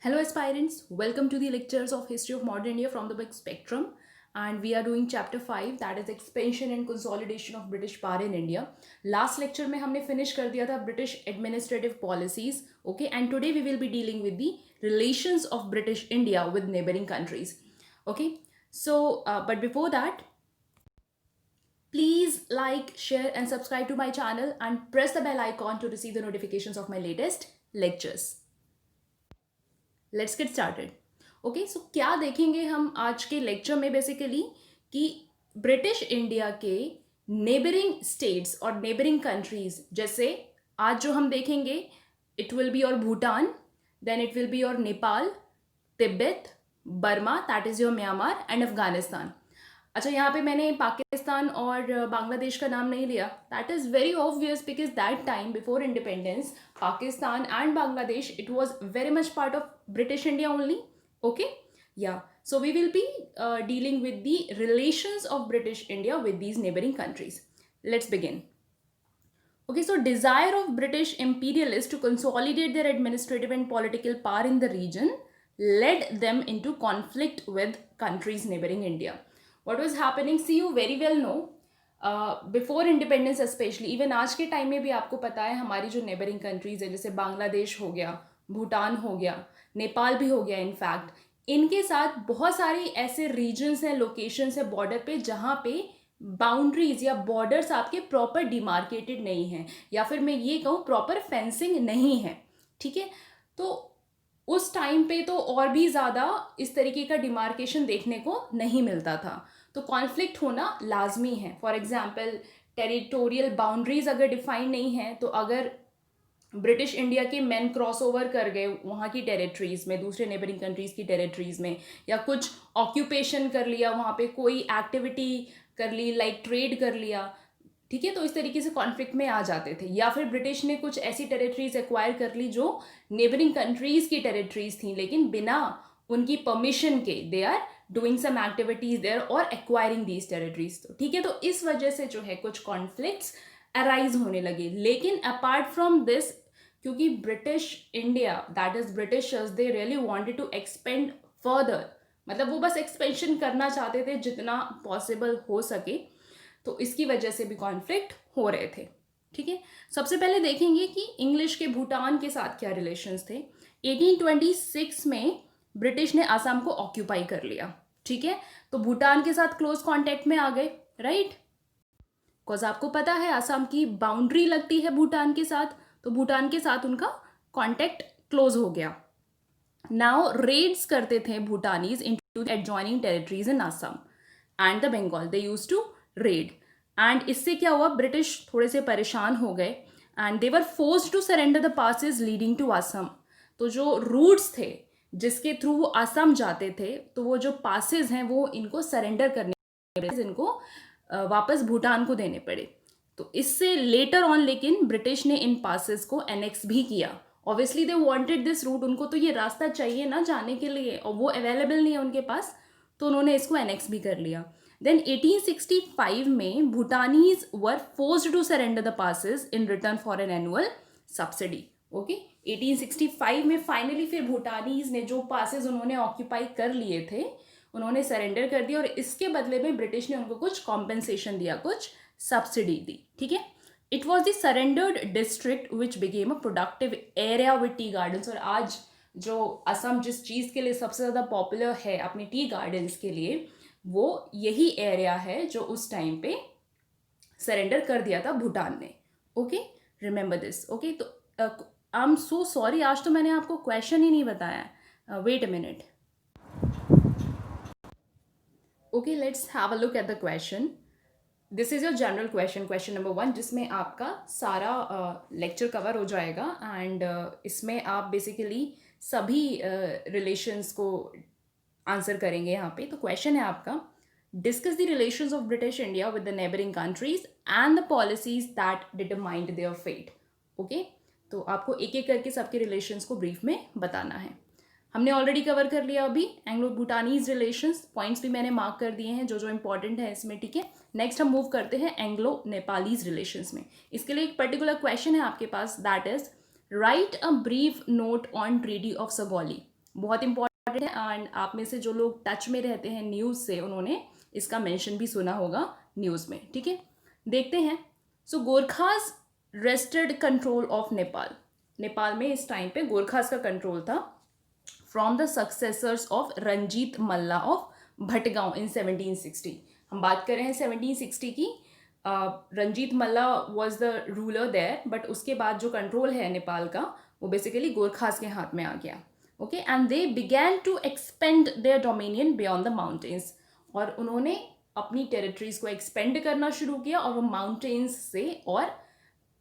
Hello aspirants, welcome to the lectures of History of Modern India from the Big Spectrum, and we are doing chapter 5, that is expansion and consolidation of British power in India. Last lecture में हमने finish कर दिया था British administrative policies, okay, and today we will be dealing with the relations of British India with neighboring countries, okay. But before that, please like, share and subscribe to my channel and press the bell icon to receive the notifications of my latest lectures. Let's get started. Okay, so क्या देखेंगे हम आज के lecture में basically कि British India के neighbouring states और neighbouring countries, जैसे आज जो हम देखेंगे it will be your Bhutan, then it will be your Nepal, Tibet, Burma that is your Myanmar and Afghanistan. अच्छा, यहाँ पे मैंने पाकिस्तान और बांग्लादेश का नाम नहीं लिया. That is very obvious because that time before independence Pakistan and Bangladesh, it was very much part of British India only. Okay, yeah, so we will be dealing with the relations of British India with these neighboring countries. Let's begin. Okay, so desire of British imperialists to consolidate their administrative and political power in the region led them into conflict with countries neighboring India. What was happening, see, you very well know, before independence specially, even आज के time में भी आपको पता है हमारी जो neighbouring countries है, जैसे बांग्लादेश हो गया, भूटान हो गया, नेपाल भी हो गया, इनफैक्ट इनके साथ बहुत सारी ऐसे रीजन्स हैं, लोकेशंस हैं बॉर्डर पे जहाँ पे बाउंड्रीज या बॉर्डर्स आपके प्रॉपर डिमार्केटेड नहीं हैं, या फिर मैं ये कहूँ प्रॉपर फेंसिंग नहीं है. ठीक है, तो उस टाइम पे तो और भी ज़्यादा इस तरीके का डिमार्केशन देखने को नहीं मिलता था, तो कॉन्फ्लिक्ट होना लाजमी है. फॉर एग्जांपल, टेरिटोरियल बाउंड्रीज अगर डिफाइन नहीं है, तो अगर ब्रिटिश इंडिया के मैन क्रॉस ओवर कर गए वहाँ की टेरिटरीज़ में, दूसरे नेबरिंग कंट्रीज़ की टेरिटरीज़ में, या कुछ ऑक्यूपेशन कर लिया वहाँ पे, कोई एक्टिविटी कर ली, लाइक ट्रेड कर लिया, ठीक है, तो इस तरीके से कॉन्फ्लिक्ट में आ जाते थे. या फिर ब्रिटिश ने कुछ ऐसी टेरिटरीज एक्वायर कर ली जो नेबरिंग कंट्रीज़ की टेरिटरीज थी, लेकिन बिना उनकी परमिशन के they are doing some activities there और एक्वायरिंग दीज टेरिटरीज. तो ठीक है, तो इस वजह से जो है कुछ कॉन्फ्लिक्ट्स अराइज होने लगे. लेकिन अपार्ट फ्रॉम दिस, क्योंकि British India that is Britishers, they really wanted to expand further, मतलब वो बस एक्सपेंशन करना चाहते थे जितना पॉसिबल हो सके, तो इसकी वजह से भी कॉन्फ्लिक्ट हो रहे थे. ठीक है, सबसे पहले देखेंगे कि इंग्लिश के भूटान के साथ क्या रिलेशंस थे. 1826 में ब्रिटिश ने आसाम को ऑक्यूपाई कर लिया. ठीक है, तो भूटान के साथ क्लोज कांटेक्ट में आ गए, राइट, बिकॉज आपको पता है आसाम की बाउंड्री लगती है भूटान के साथ, तो भूटान के साथ उनका कांटेक्ट क्लोज हो गया. नाउ रेड्स करते थे Bhutanese into adjoining territories in Assam and the Bengal, they used to raid. And इससे क्या हुआ, ब्रिटिश थोड़े से परेशान हो गए and they were forced to surrender the passes leading to Assam. तो जो रूट्स थे जिसके थ्रू वो आसाम जाते थे, तो वो जो पासेस हैं वो इनको सरेंडर करने पड़े, इनको वापस भूटान को देने पड़े. तो इससे लेटर ऑन लेकिन ब्रिटिश ने इन पासेस को एनेक्स भी किया. Obviously they wanted this route, उनको तो ये रास्ता चाहिए ना जाने के लिए, और वो अवेलेबल नहीं है उनके पास, तो उन्होंने इसको एनेक्स भी कर लिया. देन 1865 में Bhutanese were forced to surrender the passes in return for an annual subsidy. Okay, 1865 में फाइनली फिर भूटानीज ने जो पासेस उन्होंने ऑक्यूपाई कर लिए थे उन्होंने सरेंडर कर दिया, और इसके बदले में ब्रिटिश ने उनको कुछ कॉम्पेंसेशन दिया, कुछ सब्सिडी दी. ठीक है, it was the surrendered district which became a productive area with tea gardens. और आज जो असम जिस चीज़ के लिए सबसे ज़्यादा पॉपुलर है अपने टी गार्डन्स के लिए, वो यही एरिया है जो उस टाइम पे सरेंडर कर दिया था भूटान ने. Okay, remember this. ओके, तो आई एम सो सॉरी, आज तो मैंने आपको क्वेश्चन ही नहीं बताया. Wait a minute. Okay, let's have a look at the question. This is your general question, question number 1, जिसमें आपका सारा लेक्चर कवर हो जाएगा. एंड इसमें आप बेसिकली सभी रिलेशंस को आंसर करेंगे यहाँ पे. तो क्वेश्चन है आपका, discuss the relations of British India with the neighbouring countries and the policies that determined their fate. Okay, तो आपको एक एक करके सबके रिलेशंस को ब्रीफ में बताना है. हमने ऑलरेडी कवर कर लिया अभी एंग्लो भूटानीज रिलेशंस, पॉइंट्स भी मैंने मार्क कर दिए हैं जो जो इंपॉर्टेंट है इसमें. ठीक है, नेक्स्ट हम मूव करते हैं एंग्लो नेपालीज रिलेशंस में. इसके लिए एक पर्टिकुलर क्वेश्चन है आपके पास, that is right a brief note on treaty of Sagauli. बहुत इंपॉर्टेंट है एंड आप में से जो लोग टच में रहते हैं न्यूज़ से उन्होंने इसका मेंशन भी सुना होगा न्यूज़ में, ठीक है। देखते हैं। So Gorkhas wrested control of Nepal. Nepal में इस टाइम पे गोरखास का कंट्रोल था from the successors of Ranjit Malla of Bhatgaon in 1760। हम बात कर रहे हैं 1760 की। Ranjit Malla was the ruler there, but उसके बाद जो कंट्रोल है नेपाल का वो बेसिकली गोरखास के हाथ में आ गया। Okay, and they began to expand their dominion beyond the mountains. और उन्होंने अपनी टेरिटरीज को एक्सपेंड करना शुरू किया और वो माउंटेन्स से और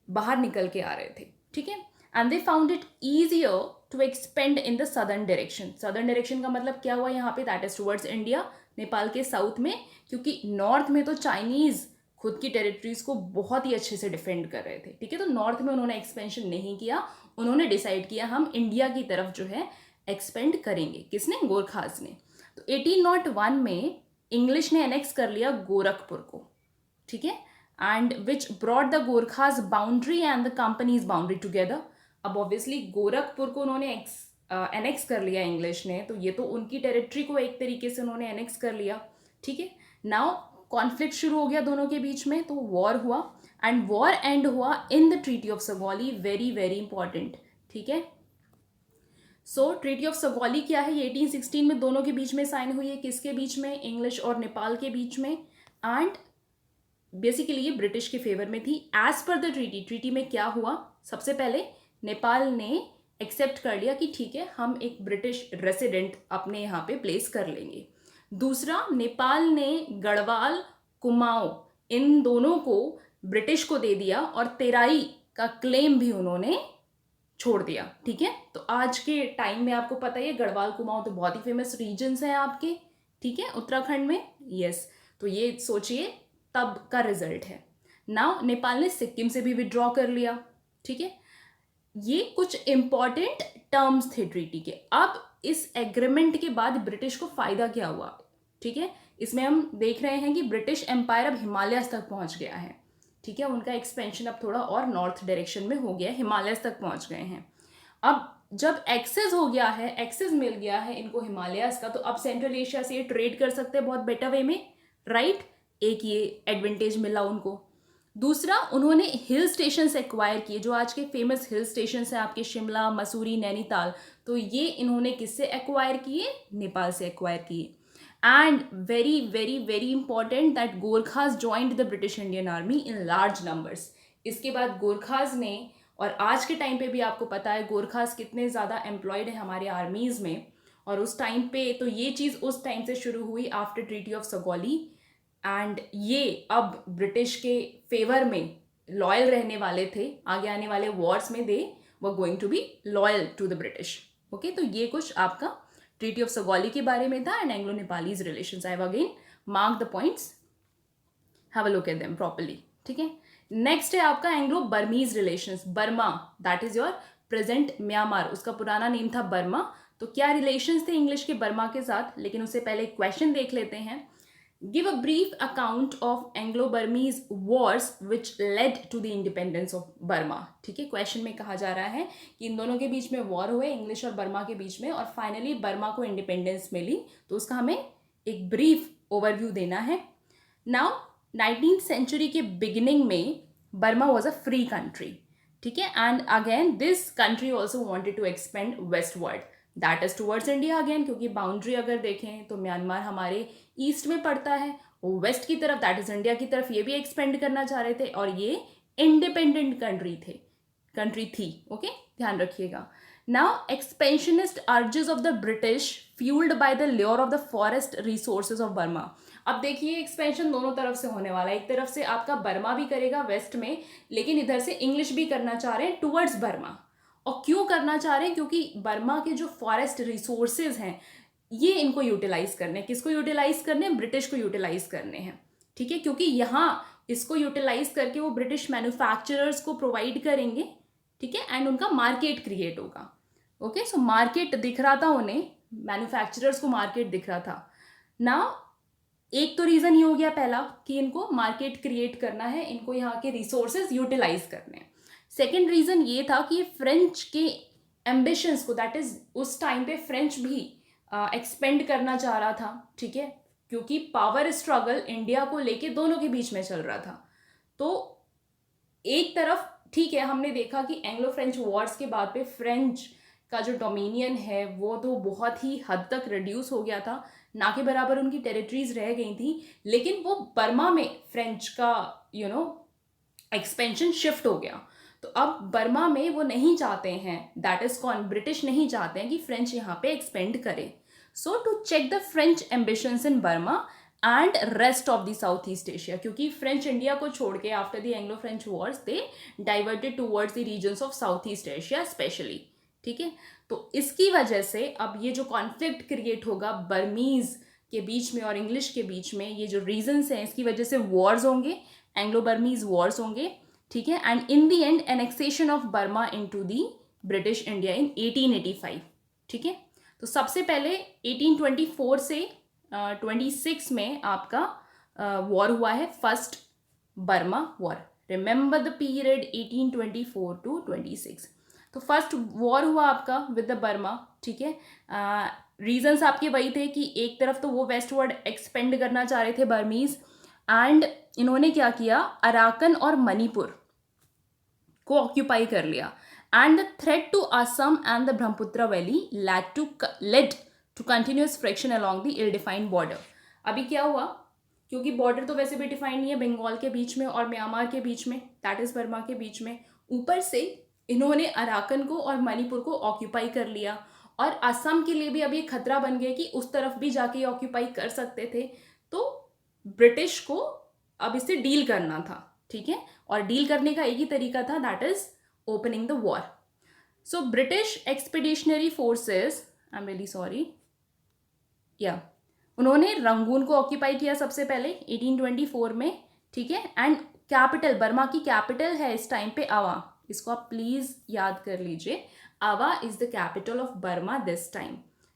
बाहर निकल के आ रहे थे, ठीक है। And they found it easier to expand in the southern direction. Southern direction का मतलब क्या हुआ यहाँ पे, that is towards India, Nepal के साउथ में, क्योंकि नॉर्थ में तो चाइनीज खुद की टेरिटरीज को बहुत ही अच्छे से डिफेंड कर रहे थे, ठीक है। तो नॉर्थ में उन्होंने एक्सपेंशन नहीं किया, उन्होंने डिसाइड किया हम इंडिया की तरफ जो है एक्सपेंड करेंगे। किसने? गोरखास ने। तो 1801 में इंग्लिश ने एनेक्स कर लिया गोरखपुर को, ठीक है, and which brought the Gorkhas boundary and the company's boundary together. अब ऑब्वियसली गोरखपुर को उन्होंने एनेक्स कर लिया इंग्लिश ने, तो ये तो उनकी टेरिटरी को एक तरीके से उन्होंने एनेक्स कर लिया, ठीक है। नाउ कॉन्फ्लिक्ट शुरू हो गया दोनों के बीच में, तो वॉर हुआ एंड वॉर एंड हुआ in the treaty of Sugauli. Very very important, ठीक है। सो ट्रीटी ऑफ सगौली क्या है? ये 1816 में दोनों के बीच में साइन हुई है। किसके बीच में? इंग्लिश और नेपाल के बीच में। एंड बेसिकली ये ब्रिटिश के फेवर में थी। एज पर द ट्रीटी में क्या हुआ? सबसे पहले नेपाल ने एक्सेप्ट कर लिया कि ठीक है हम एक ब्रिटिश रेसिडेंट अपने यहाँ पे प्लेस कर लेंगे। दूसरा, नेपाल ने गढ़वाल, कुमाऊं इन दोनों को ब्रिटिश को दे दिया और तेराई का क्लेम भी उन्होंने छोड़ दिया, ठीक है। तो आज के टाइम में आपको पता ही है गढ़वाल कुमाऊं तो बहुत ही फेमस रीजन्स हैं आपके, ठीक है, उत्तराखंड में। यस, तो ये सोचिए तब का रिजल्ट है। नाउ नेपाल ने सिक्किम से भी विड्रॉ कर लिया, ठीक है। ये कुछ इंपॉर्टेंट टर्म्स थे ट्रीटी के। अब इस एग्रीमेंट के बाद ब्रिटिश को फायदा क्या हुआ, ठीक है। इसमें हम देख रहे हैं कि ब्रिटिश एम्पायर अब हिमालयस तक पहुंच गया है, ठीक है। उनका एक्सपेंशन अब थोड़ा और नॉर्थ डायरेक्शन में हो गया है, हिमालयस तक पहुंच गए हैं। अब जब एक्सेस हो गया है, एक्सेस मिल गया है इनको हिमालयस का, तो अब सेंट्रल एशिया से ये ट्रेड कर सकते हैं बहुत बेटर वे में, राइट। एक ये एडवांटेज मिला उनको। दूसरा, उन्होंने हिल स्टेशन एक्वायर किए, जो आज के फेमस हिल स्टेशन हैं आपके शिमला, मसूरी, नैनीताल, तो ये इन्होंने किससे एक्वायर किए? नेपाल से एक्वायर किए। And very very very important that Gorkhas joined the British Indian army in large numbers. इसके बाद गोरखास ने, और आज के टाइम पे भी आपको पता है गोरखास कितने ज़्यादा एम्प्लॉयड है हमारे आर्मीज़ में, और उस टाइम पे तो ये चीज़ उस टाइम से शुरू हुई after treaty of Sugauli. And ये अब ब्रिटिश के फेवर में लॉयल रहने वाले थे, आगे आने वाले वॉर्स में they were going to be loyal to the British. Okay, तो ये कुछ आपका ट्रीटी ऑफ सगौली के बारे में था and Anglo Nepalese relations. I have again mark the points, have a look at them properly, ठीक है। नेक्स्ट है आपका Anglo Burmese relations. Burma, that is your present Myanmar, उसका पुराना नेम था बर्मा। तो क्या रिलेशंस थे इंग्लिश के बर्मा के साथ, लेकिन उससे पहले क्वेश्चन देख लेते हैं। Give a brief account of Anglo Burmese wars which led to the independence of Burma, ठीक है। क्वेश्चन में कहा जा रहा है कि इन दोनों के बीच में वॉर हुए, इंग्लिश और बर्मा के बीच में, और फाइनली बर्मा को इंडिपेंडेंस मिली, तो उसका हमें एक ब्रीफ ओवरव्यू देना है। नाउ 19th सेंचुरी के बिगिनिंग में Burma was a free country, ठीक है। And again this country also wanted to expand westward, that is towards India again, क्योंकि बाउंड्री अगर देखें तो म्यांमार हमारे ईस्ट में पड़ता है, वो वेस्ट की तरफ दैट इज इंडिया की तरफ ये भी एक्सपेंड करना चाह रहे थे, और ये इंडिपेंडेंट कंट्री थी, ओके, ध्यान रखिएगा। Now expansionist urges of the British fuelled by the lure of the forest resources of Burma. अब देखिए एक्सपेंशन दोनों तरफ से होने वाला है, एक तरफ से आपका बर्मा भी करेगा वेस्ट में, लेकिन इधर से इंग्लिश भी करना चाह रहे हैं टुवर्ड्स बर्मा। और क्यों करना चाह रहे हैं? क्योंकि बर्मा के जो फॉरेस्ट रिसोर्सेज हैं ये इनको यूटिलाइज करने हैं। किसको यूटिलाइज करने हैं? ब्रिटिश को यूटिलाइज करने हैं, ठीक है। क्योंकि यहाँ इसको यूटिलाइज करके वो ब्रिटिश मैन्युफैक्चरर्स को प्रोवाइड करेंगे, ठीक है, एंड उनका मार्केट क्रिएट होगा। ओके, सो मार्केट दिख रहा था उन्हें, मैन्युफैक्चरर्स को मार्केट दिख रहा था ना। एक तो रीज़न ये हो गया पहला कि इनको मार्केट क्रिएट करना है, इनको यहाँ के रिसोर्सेज यूटिलाइज करने हैं। सेकेंड रीज़न ये था कि फ्रेंच के एम्बिशंस को, दैट इज उस टाइम पे फ्रेंच भी एक्सपेंड करना चाह रहा था, ठीक है, क्योंकि पावर स्ट्रगल इंडिया को लेके दोनों के बीच में चल रहा था। तो एक तरफ ठीक है, हमने देखा कि एंग्लो फ्रेंच वॉर्स के बाद पे फ्रेंच का जो डोमिनियन है वो तो बहुत ही हद तक रिड्यूस हो गया था, ना के बराबर उनकी टेरिटरीज रह गई थी, लेकिन वो बर्मा में फ्रेंच का एक्सपेंशन शिफ्ट हो गया। तो अब बर्मा में वो नहीं चाहते हैं, दैट इज कौन, ब्रिटिश नहीं चाहते हैं कि फ्रेंच यहाँ पे एक्सपेंड करे। So to check the French ambitions in Burma and rest of the South East Asia, क्योंकि फ्रेंच इंडिया को छोड़ के after the Anglo French wars they diverted towards the regions of South East Asia specially, ठीक है। तो इसकी वजह से अब ये जो कॉन्फ्लिक्ट क्रिएट होगा बर्मीज के बीच में और इंग्लिश के बीच में, ये जो रीजन्स हैं इसकी वजह से वॉर्स होंगे, एंग्लो बर्मीज वॉर्स होंगे, ठीक है। And in the end annexation of Burma into the British India in 1885, ठीक है। तो सबसे पहले 1824 से 26 में आपका वॉर हुआ है, first Burma war. Remember the period 1824 to 26। तो फर्स्ट वॉर हुआ आपका विद द बर्मा, ठीक है। रीजंस आपके वही थे कि एक तरफ तो वो वेस्टवर्ड एक्सपेंड करना चाह रहे थे बर्मीज, एंड इन्होंने क्या किया, अराकन और मणिपुर को ऑक्यूपाई कर लिया, and the threat to Assam and the Brahmaputra valley led to continuous friction along the ill defined border. अभी क्या हुआ, क्योंकि बॉर्डर तो वैसे भी डिफाइंड नहीं है, बंगाल के बीच में और म्यांमार के बीच में, दैट इज बर्मा के बीच में, ऊपर से इन्होंने अराकन को और मणिपुर को ऑक्यूपाई कर लिया, और असम के लिए भी अब ये खतरा बन गया कि उस तरफ भी जाके ऑक्यूपाई कर सकते थे। तो ब्रिटिश को अब इससे डील करना था, ठीक है, और डील करने का एक ही तरीका था, that is opening the war. So British expeditionary forces, I am really sorry, या उन्होंने रंगून को ऑक्यूपाई किया सबसे पहले 1824 में, ठीक है। एंड कैपिटल, बर्मा की कैपिटल है इस टाइम पे अवा, इसको आप प्लीज याद कर लीजिए, अवा is the capital of Burma this time,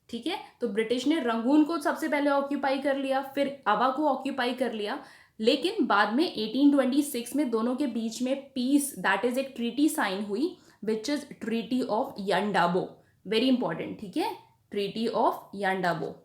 ठीक है। तो ब्रिटिश ने रंगून को सबसे पहले ऑक्यूपाई कर लिया, फिर अवा को ऑक्यूपाई कर लिया, लेकिन बाद में 1826 में दोनों के बीच में पीस, दैट इज एक ट्रीटी साइन हुई, which is treaty of Yandabo, very important, ठीक है, ट्रीटी ऑफ यांडाबो।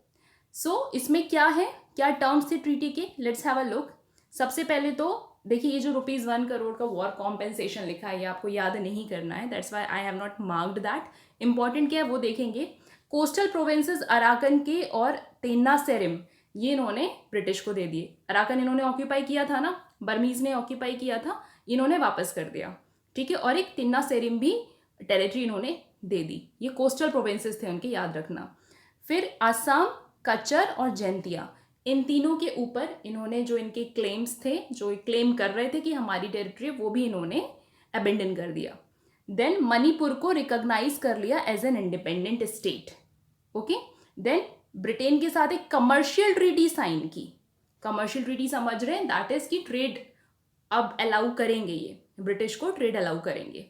सो इसमें क्या है, क्या टर्म्स थे ट्रीटी के, लेट्स हैव अ लुक। सबसे पहले तो देखिए, ये जो ₹1 करोड़ का वॉर कॉम्पेंसेशन लिखा है, ये आपको याद नहीं करना है, that's why I have not marked that. Important क्या है वो देखेंगे। कोस्टल प्रोविंसेस अराकन के और तेन्नासेरिम, ये इन्होंने ब्रिटिश को दे दिए। अराकन इन्होंने ऑक्यूपाई किया था ना, बर्मीज ने ऑक्यूपाई किया था, इन्होंने वापस कर दिया, ठीक है, और एक तेन्नासेरिम भी टेरिटरी इन्होंने दे दी। ये कोस्टल प्रोविंसेस थे उनके, याद रखना। फिर असम, कचर और जैंतिया, इन तीनों के ऊपर इन्होंने जो इनके क्लेम्स थे, जो क्लेम कर रहे थे कि हमारी टेरिटरी, वो भी इन्होंने अबेंडन कर दिया। देन मणिपुर को रिकॉग्नाइज कर लिया as an independent state, okay. Then Britain के साथ एक कमर्शियल ट्रीटी साइन की। कमर्शियल ट्रीटी समझ रहे हैं, दैट इज की ट्रेड अब अलाउ करेंगे, ये ब्रिटिश को ट्रेड अलाउ करेंगे।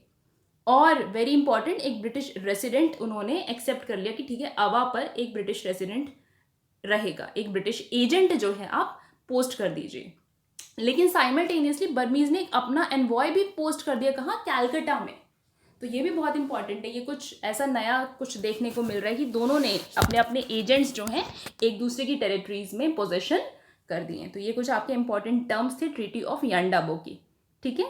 और वेरी इंपॉर्टेंट, एक ब्रिटिश रेसिडेंट उन्होंने एक्सेप्ट कर लिया कि ठीक है, अवा पर एक ब्रिटिश रेसिडेंट रहेगा, एक ब्रिटिश एजेंट जो है आप पोस्ट कर दीजिए। लेकिन साइमल्टेनियसली बर्मीज ने अपना एनवॉय भी पोस्ट कर दिया, कहाँ, कैलकाटा में। तो ये भी बहुत इंपॉर्टेंट है, ये कुछ ऐसा नया कुछ देखने को मिल रहा है कि दोनों ने अपने अपने एजेंट्स जो हैं एक दूसरे की टेरिटरीज में पोजेशन कर दिए हैं। तो ये कुछ आपके इंपॉर्टेंट टर्म्स थे ट्रीटी ऑफ यांडाबो की, ठीक है।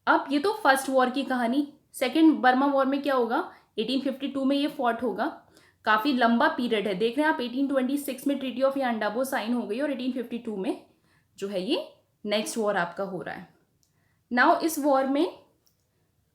अब ये तो फर्स्ट वॉर की कहानी। सेकेंड बर्मा वॉर में क्या होगा, 1852 में ये फॉट होगा, काफ़ी लंबा पीरियड है, देख रहे हैं आप, 1826 में ट्रीटी ऑफ यांडाबो साइन हो गई और 1852 में जो है ये नेक्स्ट वॉर आपका हो रहा है। नाउ इस वॉर में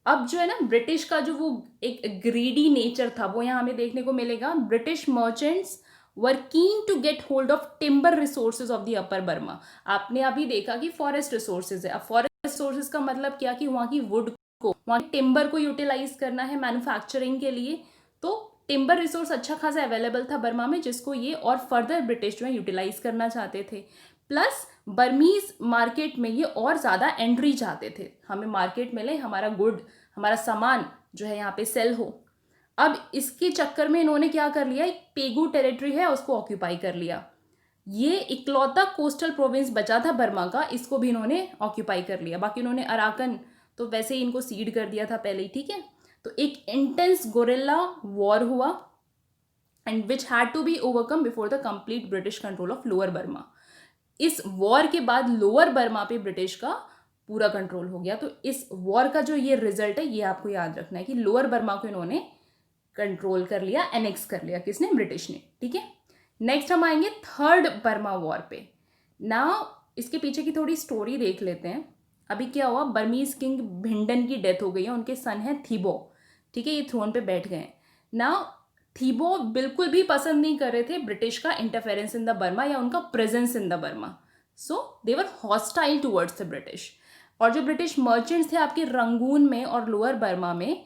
अब जो है ना, ब्रिटिश का जो वो एक ग्रीडी नेचर था वो यहाँ हमें देखने को मिलेगा। British merchants were keen to get hold of timber resources of the upper Burma. आपने अभी देखा कि फॉरेस्ट रिसोर्सेज है, अब फॉरेस्ट रिसोर्सेज का मतलब क्या, कि वहाँ की वुड को, वहाँ की टिम्बर को यूटिलाइज करना है मैन्युफैक्चरिंग के लिए। तो टिम्बर रिसोर्स अच्छा खासा अवेलेबल था बर्मा में, जिसको ये और फर्दर ब्रिटिश जो है यूटिलाइज करना चाहते थे। प्लस बर्मीज मार्केट में ये और ज़्यादा एंट्री चाहते थे, हमें मार्केट मिले, हमारा गुड, हमारा सामान जो है यहाँ पे सेल हो। अब इसके चक्कर में इन्होंने क्या कर लिया, एक पेगू टेरिटरी है उसको ऑक्यूपाई कर लिया। ये इकलौता कोस्टल प्रोविंस बचा था बर्मा का, इसको भी इन्होंने ऑक्यूपाई कर लिया। बाकी उन्होंने अराकन तो वैसे ही इनको सीड कर दिया था पहले ही, ठीक है। तो एक इंटेंस गोरिल्ला वॉर हुआ and which had to be overcome before the complete British control of lower Burma. इस वॉर के बाद लोअर बर्मा पे ब्रिटिश का पूरा कंट्रोल हो गया। तो इस वॉर का जो ये रिजल्ट है ये आपको याद रखना है कि लोअर बर्मा को इन्होंने कंट्रोल कर लिया, एनेक्स कर लिया, किसने? ब्रिटिश ने। ठीक है, नेक्स्ट हम आएंगे थर्ड बर्मा वॉर पे। नाउ इसके पीछे की थोड़ी स्टोरी देख लेते हैं। अभी क्या हुआ, बर्मीज किंग भिंडन की डेथ हो गई है, उनके सन है थीबो। ठीक है, ये थ्रोन पे बैठ गए हैं। नाउ थीबो बिल्कुल भी पसंद नहीं कर रहे थे ब्रिटिश का इंटरफेरेंस इन द बर्मा या उनका presence in the Burma. So they were hostile towards the British. और जो ब्रिटिश मर्चेंट्स थे आपके रंगून में और लोअर बर्मा में,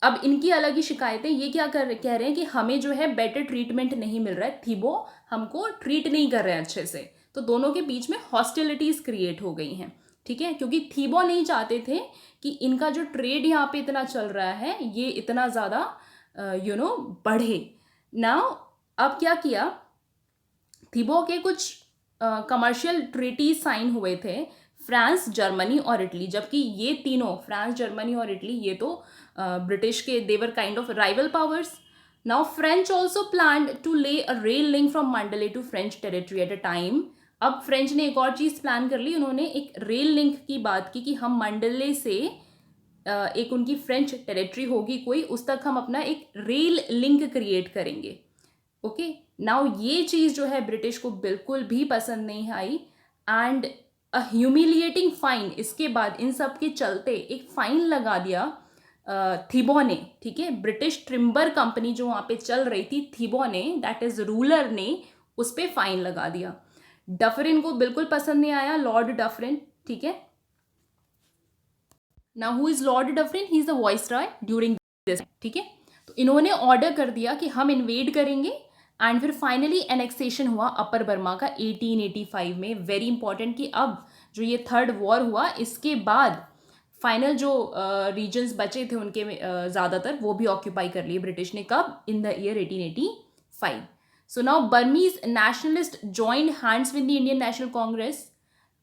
अब इनकी अलग ही शिकायतें। ये क्या कह रहे हैं कि हमें जो है बेटर ट्रीटमेंट नहीं मिल रहा है, थीबो हमको ट्रीट नहीं कर रहे हैं अच्छे से। तो दोनों के बीच में हॉस्टिलिटीज क्रिएट हो गई हैं। ठीक है, क्योंकि थीबो नहीं चाहते थे कि इनका जो ट्रेड यहाँ पे इतना चल रहा है ये इतना ज़्यादा बढ़े। नाउ अब क्या किया, थीबो के कुछ कमर्शियल ट्रीटी साइन हुए थे फ्रांस, जर्मनी और इटली। जबकि ये तीनों, फ्रांस, जर्मनी और इटली, ये तो ब्रिटिश के their kind of rival powers. Now French also plan to lay a rail link from Mandalay to French territory at a time. अब फ्रेंच ने एक और चीज़ प्लान कर ली, उन्होंने एक रेल लिंक की बात की कि हम मंडले से एक उनकी फ्रेंच टेरिटरी होगी कोई, उस तक हम अपना एक रेल लिंक क्रिएट करेंगे। ओके, नाउ ये चीज़ जो है ब्रिटिश को बिल्कुल भी पसंद नहीं आई एंड अ ह्यूमिलिएटिंग फाइन, इसके बाद इन सब के चलते एक फाइन लगा दिया थीबो ने। ठीक है, ब्रिटिश ट्रिम्बर कंपनी जो वहाँ पे चल रही थी, थीबो ने, दैट इज रूलर ने, उस पर फाइन लगा दिया। डफरिन को बिल्कुल पसंद नहीं आया, लॉर्ड डफरिन। ठीक है, now who is Lord Dufferin? He is the viceroy during this. ठीक है, तो इन्होंने ऑर्डर कर दिया कि हम इन्वेड करेंगे एंड फिर फाइनली एनेक्सेशन हुआ अपर बर्मा का 1885 में। वेरी इंपॉर्टेंट कि अब जो ये थर्ड वॉर हुआ इसके बाद फाइनल जो रीजन्स बचे थे उनके ज़्यादातर वो भी ऑक्यूपाई कर लिए ब्रिटिश ने। कब? In the year 1885। So now Burmese nationalist joined hands with the Indian national Congress.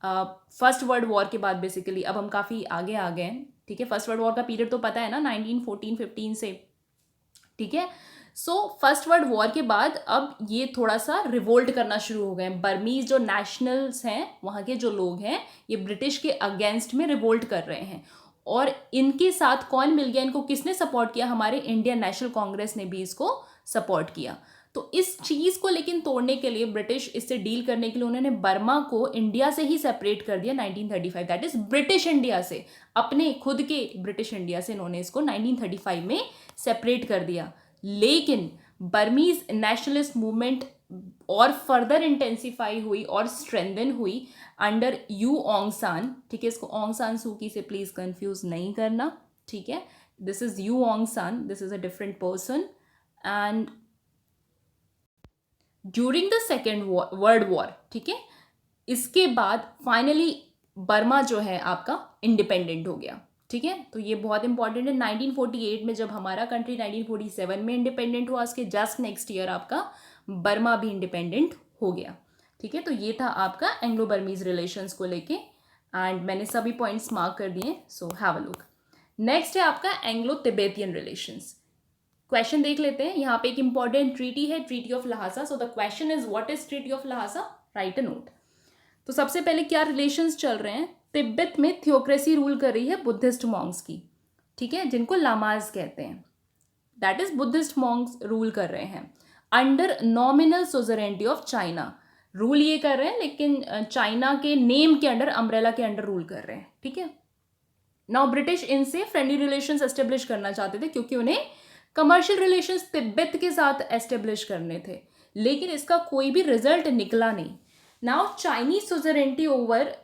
First world war के बाद बेसिकली अब हम काफ़ी आगे आ गए हैं। ठीक है, फर्स्ट वर्ल्ड वॉर का पीरियड तो पता है ना, 1914-15 से। ठीक है, सो फर्स्ट वर्ल्ड वॉर के बाद अब ये थोड़ा सा रिवोल्ट करना शुरू हो गए। बर्मीज जो नेशनल्स हैं, वहाँ के जो लोग हैं, ये ब्रिटिश के अगेंस्ट में रिवोल्ट कर रहे हैं। और इनके साथ कौन मिल गया, इनको किसने सपोर्ट किया? हमारे इंडियन नेशनल कांग्रेस ने भी इसको सपोर्ट किया। तो इस चीज़ को लेकिन तोड़ने के लिए, ब्रिटिश इससे डील करने के लिए, उन्होंने बर्मा को इंडिया से ही सेपरेट कर दिया 1935। दैट इज ब्रिटिश इंडिया से, अपने खुद के ब्रिटिश इंडिया से इन्होंने इसको 1935 में सेपरेट कर दिया। लेकिन बर्मीज नेशनलिस्ट मूवमेंट और फर्दर इंटेंसिफाई हुई और स्ट्रेंथन हुई अंडर यू ऑन्ग सान। ठीक है, इसको ऑन्ग सान सूकी से प्लीज कंफ्यूज नहीं करना। ठीक है, दिस इज यू ऑन्ग सान, this is a different person. And during the second world war, ठीक है, इसके बाद फाइनली बर्मा जो है आपका इंडिपेंडेंट हो गया। ठीक है, तो ये बहुत इंपॉर्टेंट है। 1948 में जब हमारा कंट्री 1947 में इंडिपेंडेंट हुआ, उसके जस्ट नेक्स्ट ईयर आपका बर्मा भी इंडिपेंडेंट हो गया। ठीक है, तो ये था आपका एंग्लो बर्मीज रिलेशंस को लेके एंड मैंने सभी पॉइंट्स मार्क कर दिए, so have a look. Next है आपका एंग्लो तिब्बतियन रिलेशंस। क्वेश्चन देख लेते हैं। यहाँ पे एक इंपॉर्टेंट ट्रीटी है, treaty of Lhasa. So the question is what is treaty of Lhasa, right a note. तो सबसे पहले क्या रिलेशंस चल रहे हैं? तिब्बत में थियोक्रेसी रूल कर रही है बुद्धिस्ट मॉन्क्स की। ठीक है, जिनको लामाज कहते हैं, that is Buddhist monks rule कर रहे हैं under nominal suzerainty of China. Rule ये कर रहे हैं लेकिन चाइना के नेम के अंडर, अम्ब्रेला के अंडर रूल कर रहे हैं। ठीक है, नाउ ब्रिटिश इनसे फ्रेंडली रिलेशंस एस्टेब्लिश करना चाहते थे क्योंकि उन्हें कमर्शियल रिलेशंस तिब्बत के साथ एस्टेब्लिश करने थे, लेकिन इसका कोई भी रिजल्ट निकला नहीं। Now Chinese suzerainty over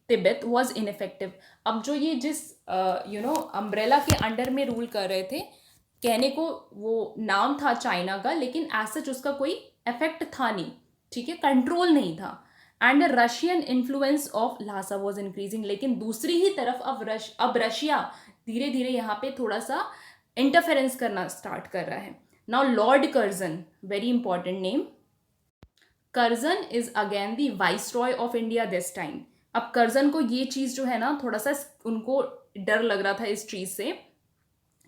Tibet was ineffective. अब जो ये जिस अम्ब्रेला के अंडर में रूल कर रहे थे, कहने को वो नाम था चाइना का, लेकिन एज सच उसका कोई इफेक्ट था नहीं। ठीक है, कंट्रोल नहीं था and Russian influence of Lhasa was increasing. लेकिन दूसरी ही तरफ अब रशिया धीरे धीरे यहाँ पे थोड़ा सा इंटरफेरेंस करना स्टार्ट कर रहा है। Now Lord Curzon, very important name, Curzon is again the viceroy of India this time. अब कर्जन को ये चीज़ जो है ना, थोड़ा सा उनको डर लग रहा था इस चीज़ से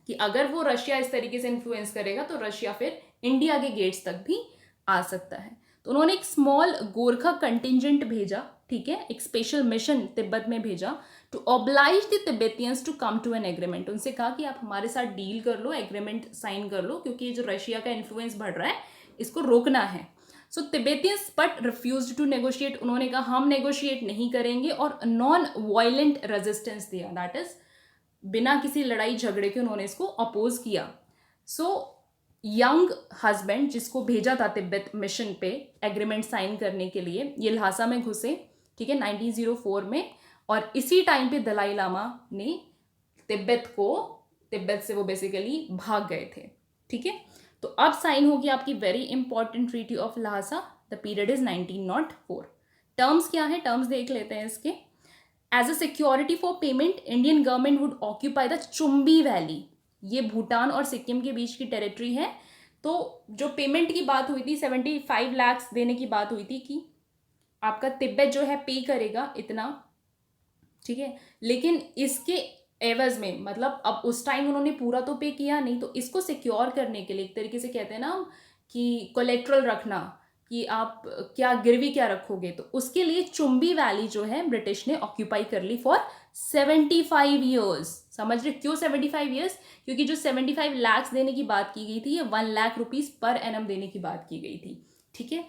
कि अगर वो रशिया इस तरीके से इन्फ्लुएंस करेगा तो रशिया फिर इंडिया के गेट्स तक भी आ सकता है। तो उन्होंने एक स्मॉल गोरखा कंटिजेंट भेजा, ठीक है, एक स्पेशल मिशन तिब्बत में भेजा to oblige the Tibetans to come to an agreement. उनसे कहा कि आप हमारे साथ डील कर लो, एग्रीमेंट साइन कर लो, क्योंकि जो रशिया का इन्फ्लुएंस बढ़ रहा है इसको रोकना है। So Tibetans but refuse to negotiate. उन्होंने कहा हम नेगोशिएट नहीं करेंगे, और नॉन वायलेंट रेजिस्टेंस दिया, दैट इज बिना किसी लड़ाई झगड़े के उन्होंने इसको अपोज किया। सो यंग हस्बैंड जिसको भेजा था तिब्बत मिशन पे एग्रीमेंट साइन करने के लिए, ये ल्हासा में घुसे, ठीक है, 1904 में, और इसी टाइम पे दलाई लामा ने तिब्बत से वो बेसिकली भाग गए थे, ठीक है। तो अब साइन होगी आपकी very important treaty of Lhasa, the period is 1904। Terms क्या है, टर्म्स देख लेते हैं इसके। As a security for payment Indian government would occupy the Chumbi valley. ये भूटान और सिक्किम के बीच की टेरिटरी है। तो जो पेमेंट की बात हुई थी 75 लाख देने की बात हुई थी कि आपका तिब्बत जो है पे करेगा इतना, ठीक है, लेकिन इसके एवज में, मतलब अब उस टाइम उन्होंने पूरा तो पे किया नहीं, तो इसको सिक्योर करने के लिए एक तरीके से कहते हैं ना हम कि कोलेट्रल रखना, कि आप क्या गिरवी क्या रखोगे, तो उसके लिए चुम्बी वैली जो है ब्रिटिश ने ऑक्यूपाई कर ली फॉर 75 ईयर्स। समझ रहे क्यों 75 ईयर्स? क्योंकि जो 75 लाख देने की बात की गई थी ये 1 लाख रुपीज पर एनम देने की बात की गई थी, ठीक है।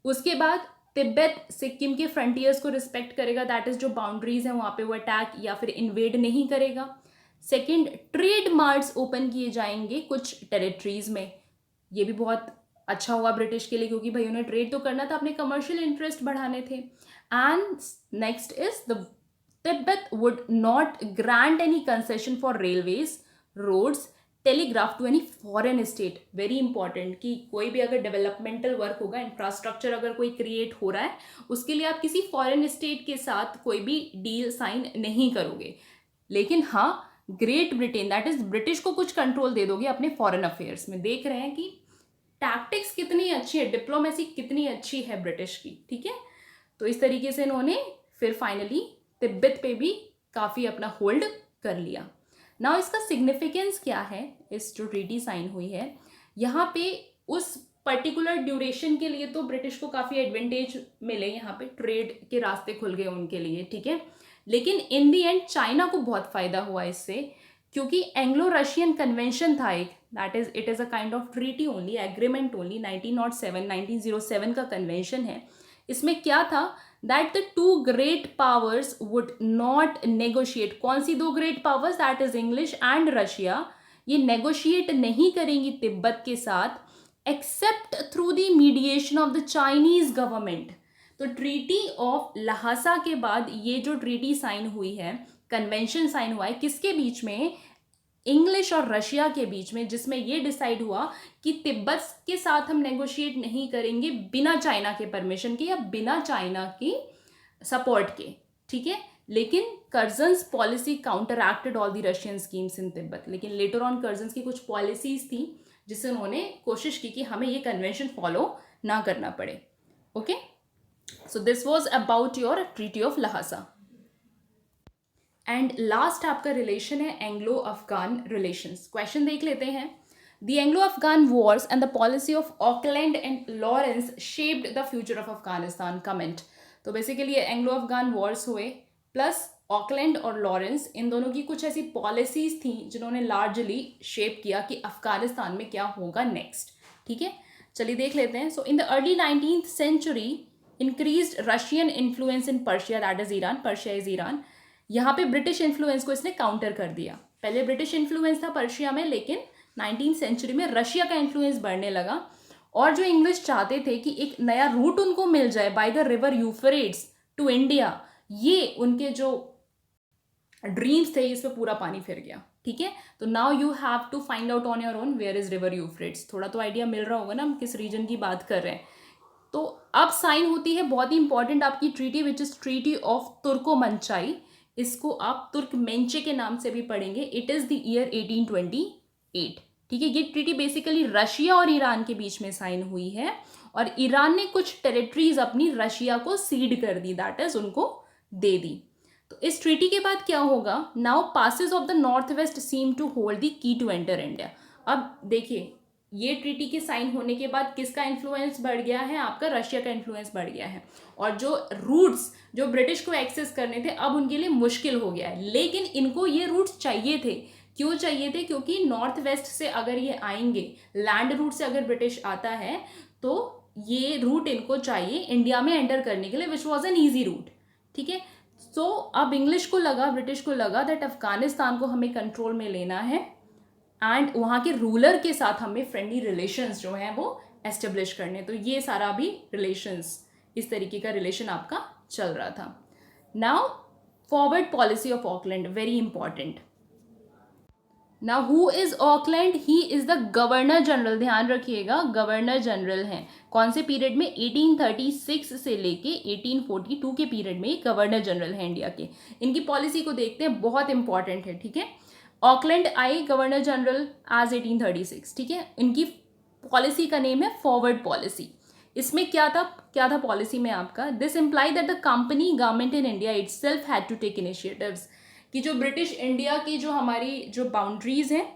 उसके बाद तिब्बत सिक्किम के फ्रंटियर्स को रिस्पेक्ट करेगा, दैट इज जो बाउंड्रीज हैं वहाँ पे वो अटैक या फिर इन्वेड नहीं करेगा। सेकंड, ट्रेड मार्ट्स ओपन किए जाएंगे कुछ टेरिटरीज में। ये भी बहुत अच्छा हुआ ब्रिटिश के लिए, क्योंकि भाई उन्हें ट्रेड तो करना था, अपने कमर्शियल इंटरेस्ट बढ़ाने थे। And next is the Tibet would not grant any concession for railways, roads, telegraph to any foreign state. Very important कि कोई भी अगर डेवलपमेंटल वर्क होगा, इंफ्रास्ट्रक्चर अगर कोई क्रिएट हो रहा है, उसके लिए आप किसी फॉरेन स्टेट के साथ कोई भी डील साइन नहीं करोगे। लेकिन हाँ, great Britain that is British को कुछ कंट्रोल दे दोगे अपने फॉरेन अफेयर्स में। देख रहे हैं कि टैक्टिक्स कितनी अच्छी है, डिप्लोमेसी कितनी अच्छी है ब्रिटिश की, ठीक है। तो इस तरीके से इन्होंने फिर फाइनली तिब्बत पे भी काफ़ी अपना होल्ड कर लिया। नाउ इसका सिग्निफिकेंस क्या है, इस जो ट्रीटी साइन हुई है, यहाँ पे उस पर्टिकुलर ड्यूरेशन के लिए तो ब्रिटिश को काफ़ी एडवांटेज मिले, यहाँ पे ट्रेड के रास्ते खुल गए उनके लिए, ठीक है। लेकिन इन दी एंड चाइना को बहुत फ़ायदा हुआ इससे, क्योंकि एंग्लो रशियन कन्वेंशन था एक, that is it is a kind of treaty only, agreement only, 1907 का कन्वेंशन है। इसमें क्या था, that the two great powers would not negotiate. कौन सी दो great powers? That is English and Russia. ये नेगोशिएट नहीं करेंगी तिब्बत के साथ accept through the mediation of the Chinese government. तो ट्रीटी ऑफ ल्हासा के बाद ये जो ट्रीटी साइन हुई है, कन्वेंशन साइन हुआ है, किसके बीच में? इंग्लिश और रशिया के बीच में, जिसमें ये डिसाइड हुआ कि तिब्बत के साथ हम नेगोशिएट नहीं करेंगे बिना चाइना के परमिशन के या बिना चाइना की सपोर्ट के, ठीक है। लेकिन Curzon's policy counteracted all the Russian schemes in Tibet. लेकिन लेटर ऑन कर्जन्स की कुछ पॉलिसीज थी जिससे उन्होंने कोशिश की कि हमें ये कन्वेंशन फॉलो ना करना पड़े। Okay, so this was about your treaty of Lhasa. And last आपका रिलेशन है एंग्लो अफगान रिलेशंस। क्वेश्चन देख लेते हैं। The Anglo Afghan Wars and the policy of Auckland and Lawrence shaped the future of Afghanistan. Comment. तो basically Anglo Afghan Wars हुए plus Auckland और Lawrence, इन दोनों की कुछ ऐसी पॉलिसीज थी जिन्होंने लार्जली शेप किया कि अफगानिस्तान में क्या होगा नेक्स्ट, ठीक है। चलिए देख लेते हैं। So in the early 19th century increased Russian influence in Persia, that is Iran, Persia is Iran. यहाँ पे ब्रिटिश इन्फ्लुएंस को इसने काउंटर कर दिया। पहले ब्रिटिश इन्फ्लुएंस था पर्शिया में, लेकिन 19th सेंचुरी में रशिया का इन्फ्लुएंस बढ़ने लगा। और जो इंग्लिश चाहते थे कि एक नया रूट उनको मिल जाए by the river Euphrates to India, ये उनके जो ड्रीम्स थे इस पर पूरा पानी फिर गया, ठीक है। तो now you have to find out on your own where is river Euphrates. थोड़ा तो आइडिया मिल रहा होगा ना हम किस रीजन की बात कर रहे हैं। तो अब साइन होती है बहुत ही इंपॉर्टेंट आपकी treaty, which is treaty of Turkmenchay. इसको आप तुर्कमेंचे के नाम से भी पढ़ेंगे। इट इज़ द ईयर 1828, ठीक है। ये ट्रीटी बेसिकली रशिया और ईरान के बीच में साइन हुई है, और ईरान ने कुछ टेरिटरीज अपनी रशिया को सीड कर दी, दैट इज उनको दे दी। तो इस ट्रीटी के बाद क्या होगा, now passes of the north west seem to hold the key to enter India. अब देखिए ये ट्रीटी के साइन होने के बाद किसका इन्फ्लुएंस बढ़ गया है, आपका रशिया का इन्फ्लुएंस बढ़ गया है, और जो रूट्स जो ब्रिटिश को एक्सेस करने थे अब उनके लिए मुश्किल हो गया है। लेकिन इनको ये रूट्स चाहिए थे, क्यों चाहिए थे, क्योंकि नॉर्थ वेस्ट से अगर ये आएंगे, लैंड रूट से अगर ब्रिटिश आता है तो ये रूट इनको चाहिए इंडिया में एंटर करने के लिए, which was an easy route. ठीक है, सो अब इंग्लिश को लगा, ब्रिटिश को लगा दैट अफगानिस्तान को हमें कंट्रोल में लेना है एंड वहाँ के रूलर के साथ हमें फ्रेंडली रिलेशंस जो हैं वो एस्टेब्लिश करने। तो ये सारा भी रिलेशंस, इस तरीके का रिलेशन आपका चल रहा था। Now forward policy of Auckland, very important. Now who is Auckland, he is the governor general, ध्यान रखिएगा गवर्नर जनरल हैं। कौन से पीरियड में, 1836 से लेके 1842 के पीरियड में गवर्नर जनरल है इंडिया के। इनकी पॉलिसी को देखते हैं, बहुत इंपॉर्टेंट है। ठीक है, ऑकलैंड आए गवर्नर जनरल एज 1836। ठीक है, इनकी पॉलिसी का नेम है फॉरवर्ड पॉलिसी। इसमें क्या था पॉलिसी में आपका, this imply that the company government in India itself had to take initiatives, कि जो ब्रिटिश इंडिया की जो हमारी जो बाउंड्रीज हैं,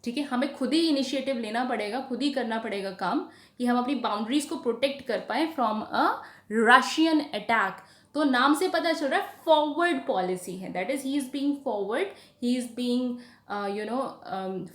ठीक है, हमें खुद ही इनिशिएटिव लेना पड़ेगा, खुद ही करना पड़ेगा काम, कि हम अपनी बाउंड्रीज को प्रोटेक्ट कर पाए फ्रॉम अ रशियन अटैक। तो नाम से पता चल रहा है फॉरवर्ड पॉलिसी है, that is he is being forward, he is being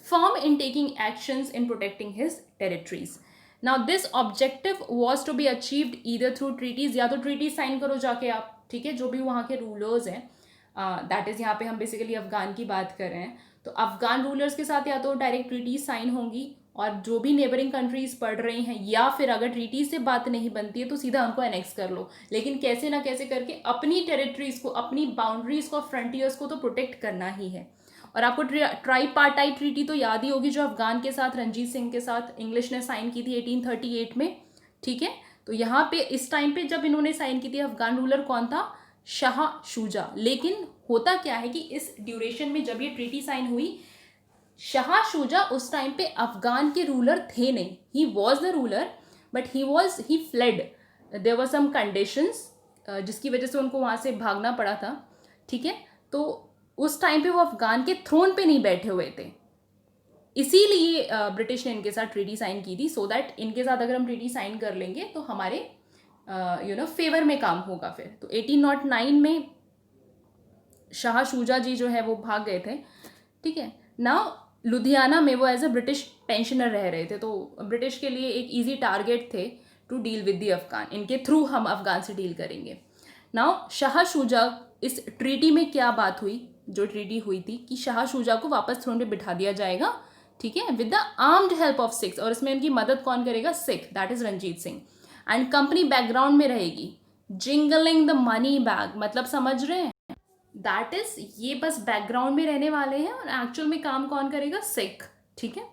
firm in taking actions in protecting his territories. Now this objective was to be achieved either through treaties, या तो ट्रीटीज साइन करो जाके आप, ठीक है, जो भी वहाँ के रूलर्स हैं, दैट इज़ यहाँ पे हम बेसिकली अफगान की बात कर रहे हैं, तो अफगान रूलर्स के साथ या तो डायरेक्ट ट्रीटीज साइन होंगी, और जो भी नेबरिंग कंट्रीज पढ़ रही हैं, या फिर अगर ट्रीटीज से बात नहीं बनती है तो सीधा उनको एनेक्स कर लो, लेकिन कैसे ना कैसे करके अपनी टेरिटरीज को, अपनी बाउंड्रीज को, फ्रंटियर्स को तो प्रोटेक्ट करना ही है। और आपको ट्राईपार्टाइट ट्रीटी तो याद ही होगी, जो अफगान के साथ रणजीत सिंह के साथ इंग्लिश ने साइन की थी 1838 में। ठीक है, तो यहाँ पे इस टाइम पे जब इन्होंने साइन की थी, अफगान रूलर कौन था, शाह शुजा। लेकिन होता क्या है कि इस ड्यूरेशन में जब ये ट्रीटी साइन हुई, शाह शुजा उस टाइम पे अफगान के रूलर थे नहीं, he was the ruler but he fled, there were some conditions जिसकी वजह से उनको वहाँ से भागना पड़ा था। ठीक है, तो उस टाइम पे वो अफगान के थ्रोन पे नहीं बैठे हुए थे, इसीलिए ब्रिटिश ने इनके साथ ट्रीटी साइन की थी, सो दैट इनके साथ अगर हम ट्रीटी साइन कर लेंगे तो हमारे फेवर में काम होगा फिर। तो 1809 में शाह शुजा जी जो है वो भाग गए थे। ठीक है, नाउ लुधियाना में वो एज अ ब्रिटिश पेंशनर रह रहे थे, तो ब्रिटिश के लिए एक इजी टारगेट थे to deal with the Afghan, इनके थ्रू हम अफगान से डील करेंगे। नाउ शाह शुजा, इस ट्रीटी में क्या बात हुई, जो ट्रीटी हुई थी कि शाह शुजा को वापस थ्रोन पे बिठा दिया जाएगा, ठीक है, with the armed help of Sikhs, और इसमें उनकी मदद कौन करेगा, Sikh, that is Ranjit Singh, and company background में रहेगी, जिंगलिंग द मनी बैग, मतलब समझ रहे हैं, दैट इज ये बस बैकग्राउंड में रहने वाले हैं और एक्चुअल में काम कौन करेगा, सिख। ठीक है,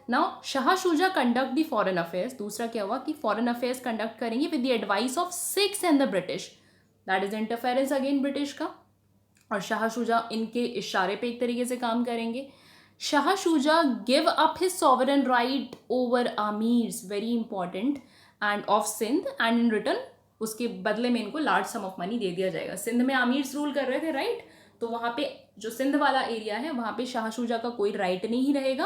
now Shah Shuja conduct the foreign affairs, दूसरा क्या हुआ कि फॉरेन अफेयर्स कंडक्ट करेंगे with the advice of Sikhs and the British, that is interference again British का, और शाह शुजा इनके इशारे पे एक तरीके से काम करेंगे। Shah Shuja give up his sovereign right over amirs, very important, and of Sindh, and in return उसके बदले में इनको लार्ज सम ऑफ मनी दे दिया जाएगा। सिंध में आमीर्स रूल कर रहे थे, राइट, तो वहाँ पे जो सिंध वाला एरिया है वहाँ पे शाह शुजा का कोई राइट नहीं रहेगा,